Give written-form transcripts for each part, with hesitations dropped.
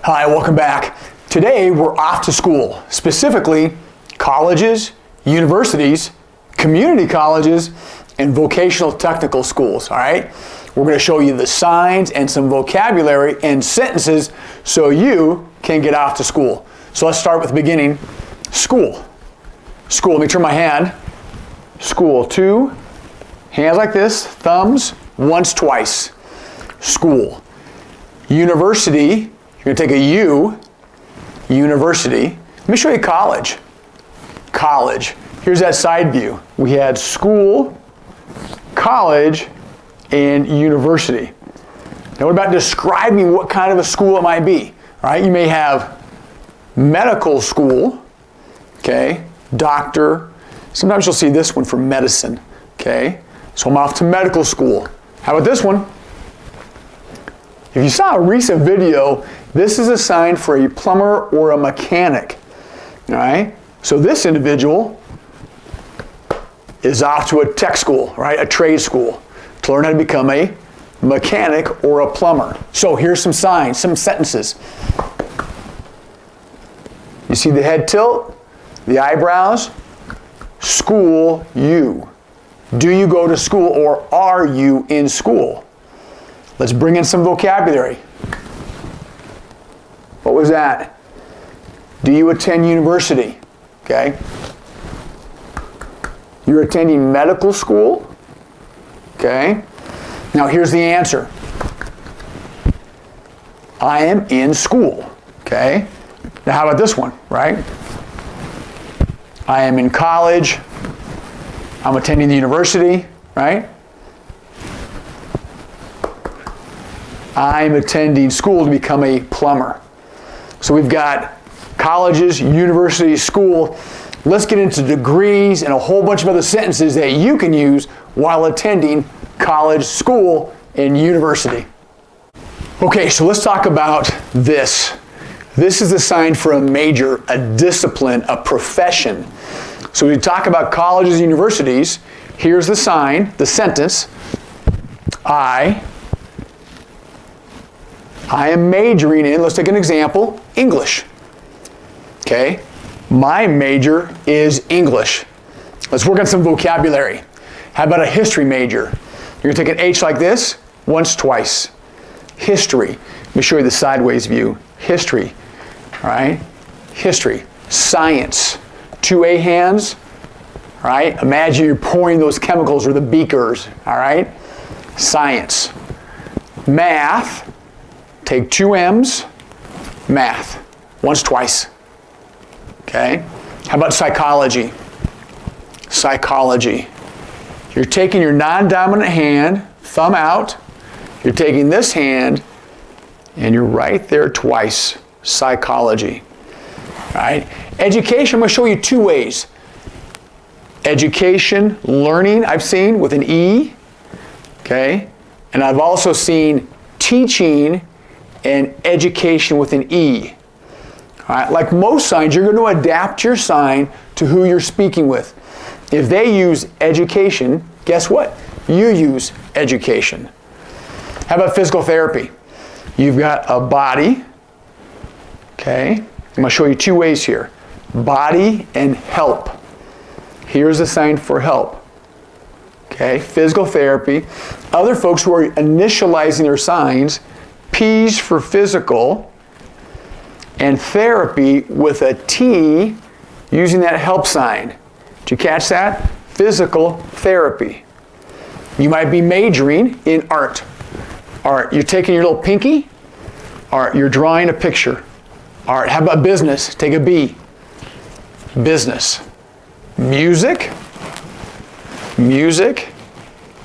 Hi, welcome back. Today we're off to school, specifically colleges, universities, community colleges, and vocational technical schools, all right? We're going to show you the signs and some vocabulary and sentences so you can get off to school. So let's start with the beginning. School. School, let me turn my hand. School, two, hands like this, thumbs, once, twice. School. University, you're going to take a U, university. Let me show you college. College. Here's that side view. We had school, college, and university. Now what about describing what kind of a school it might be? All right, you may have medical school, okay, doctor. Sometimes you'll see this one for medicine, okay? So I'm off to medical school. How about this one? If you saw a recent video, this is a sign for a plumber or a mechanic, all right? So this individual is off to a tech school, right? A trade school to learn how to become a mechanic or a plumber. So here's some signs, some sentences. You see the head tilt, the eyebrows? School, you. Do you go to school or are you in school? Let's bring in some vocabulary. What was that? Do you attend university? Okay. You're attending medical school? Okay. Now here's the answer. I am in school. Okay. Now how about this one, right? I am in college. I'm attending the university, right? I'm attending school to become a plumber. So we've got colleges, universities, school. Let's get into degrees and a whole bunch of other sentences that you can use while attending college, school, and university. Okay, so let's talk about this. This is the sign for a major, a discipline, a profession. So when we talk about colleges and universities, here's the sign, the sentence. I am majoring in, let's take an example, English. Okay, my major is English. Let's work on some vocabulary. How about a history major? You're going to take an H like this, once, twice. History. Let me show you the sideways view. History. All right? History. Science. Two A hands. All right? Imagine you're pouring those chemicals or the beakers. All right? Science. Math. Take two M's. Math. Once, twice. Okay? How about psychology? Psychology. You're taking your non-dominant hand, thumb out. You're taking this hand, and you're right there twice. Psychology. All right? Education, I'm going to show you two ways. Education, learning, I've seen with an E. Okay? And I've also seen teaching and education with an E. All right? Like most signs, you're going to adapt your sign to who you're speaking with. If they use education, guess what? You use education. How about physical therapy? You've got a body. Okay? I'm going to show you two ways here. Body and help. Here's the sign for help. Okay? Physical therapy. Other folks who are initializing their signs, P's for physical, and therapy with a T using that help sign. Did you catch that? Physical therapy. You might be majoring in art. Art, you're taking your little pinky. Art, you're drawing a picture. Art, how about business? Take a B. Business. Music. Music.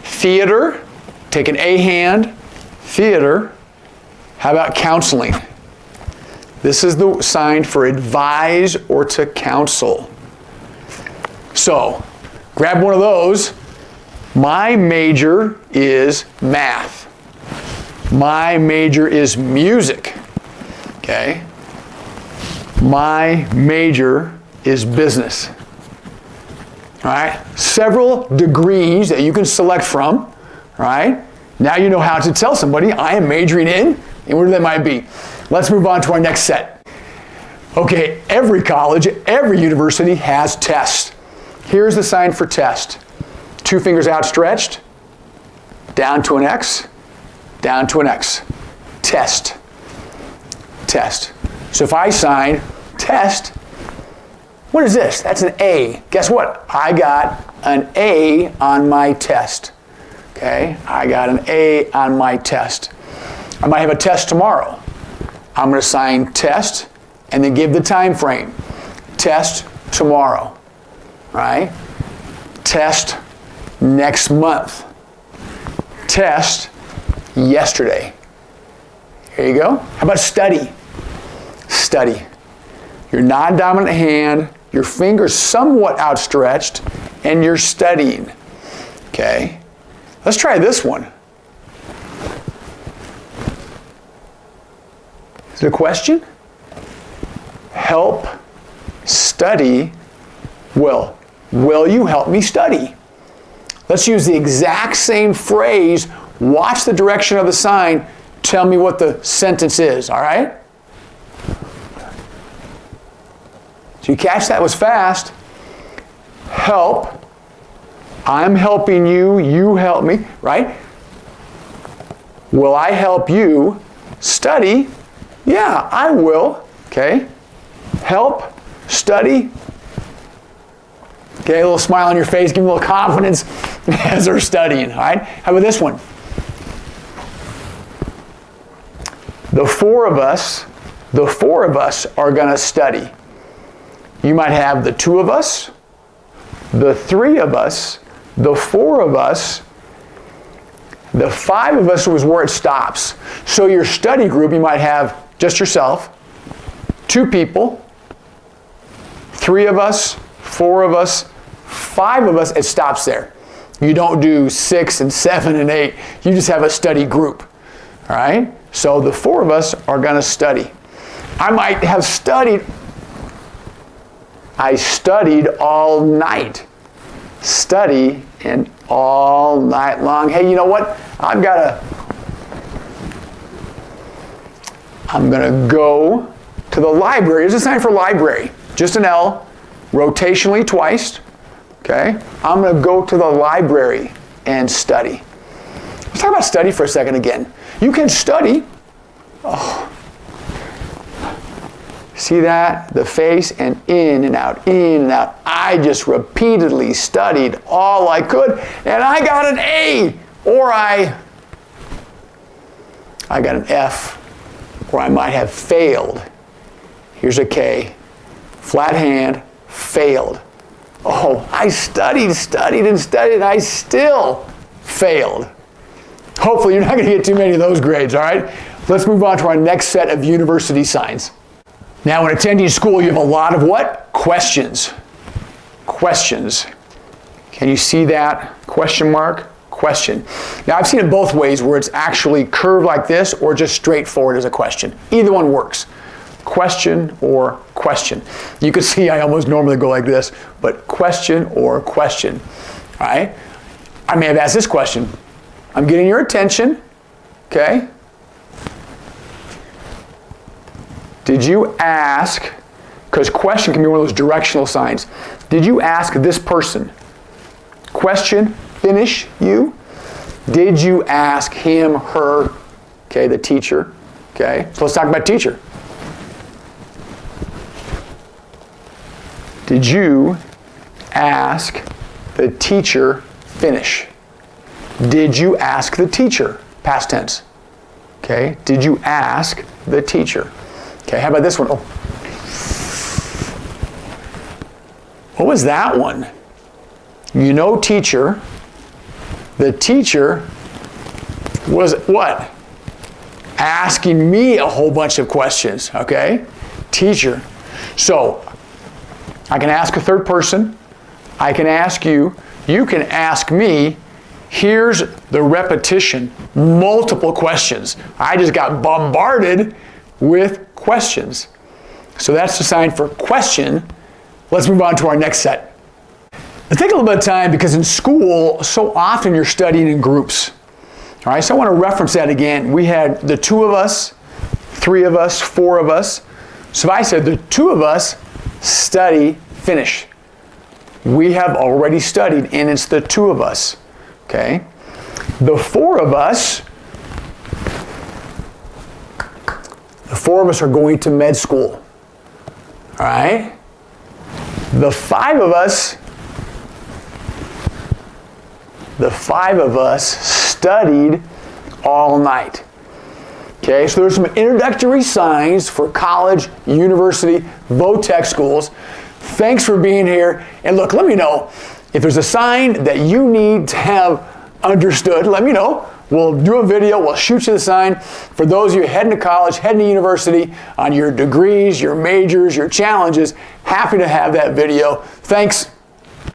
Theater. Take an A hand. Theater. How about counseling? This is the sign for advise or to counsel. So, grab one of those. My major is math. My major is music. Okay? My major is business. All right? Several degrees that you can select from. All right? Now you know how to tell somebody, I am majoring in, and whatever that might be. Let's move on to our next set. Okay, every college, every university has tests. Here's the sign for test. 2 fingers outstretched, down to an X, down to an X. Test. Test. So if I sign test, what is this? That's an A. Guess what? I got an A on my test. Okay, I got an A on my test. I might have a test tomorrow. I'm going to sign test and then give the time frame. Test tomorrow, right? Test next month. Test yesterday. Here you go. How about study? Study. Your non-dominant hand, your fingers somewhat outstretched, and you're studying. Okay? Let's try this one. Is it a question? Help study will. Will you help me study? Let's use the exact same phrase. Watch the direction of the sign. Tell me what the sentence is, all right? So you catch that was fast. Help. I'm helping you. You help me, right? Will I help you study? Yeah, I will. Okay. Help, study. Okay, a little smile on your face, give them a little confidence as they're studying, all right? How about this one? The four of us are going to study. You might have the 2 of us, the 3 of us, the 4 of us, the 5 of us was where it stops. So your study group, you might have just yourself, 2 people, 3 of us, 4 of us, 5 of us, it stops there. You don't do 6 and 7 and 8. You just have a study group. All right? So the 4 of us are going to study. I might have studied. I studied all night. Study and all night long. Hey, you know what? I'm going to go to the library. Here's a sign for library. Just an L, rotationally twice. Okay? I'm going to go to the library and study. Let's talk about study for a second again. You can study. Oh. See that? The face and in and out, in and out. I just repeatedly studied all I could, and I got an A. Or I got an F. Or I might have failed. Here's a K. Flat hand, failed. Oh, I studied, and I still failed. Hopefully you're not going to get too many of those grades, all right? Let's move on to our next set of university signs. Now, when attending school, you have a lot of what? Questions. Questions. Can you see that? Question mark? Question. Now, I've seen it both ways, where it's actually curved like this or just straightforward as a question. Either one works. Question or question. You can see I almost normally go like this, but question or question. All right? I may have asked this question. I'm getting your attention, okay? Did you ask, because question can be one of those directional signs. Did you ask this person? Question, finish, you. Did you ask him, her, okay, the teacher, okay? So let's talk about teacher. Did you ask the teacher, finish? Did you ask the teacher? Past tense. Okay, did you ask the teacher? Okay, how about this one? Oh. What was that one? You know, teacher. The teacher was what? Asking me a whole bunch of questions, okay? Teacher. So, I can ask a third person. I can ask you. You can ask me. Here's the repetition. Multiple questions. I just got bombarded with questions. So that's the sign for question. Let's move on to our next set. Let's take a little bit of time, because in school, so often you're studying in groups. All right, so I want to reference that again. We had the 2 of us, 3 of us, 4 of us. So if I said the 2 of us study, finish. We have already studied, and it's the 2 of us. Okay? The 4 of us are going to med school. All right? The 5 of us studied all night. Okay, so there's some introductory signs for college, university, vo-tech schools. Thanks for being here. And look, let me know if there's a sign that you need to have understood. Let me know. We'll do a video. We'll shoot you the sign. For those of you heading to college, heading to university, on your degrees, your majors, your challenges, happy to have that video. Thanks.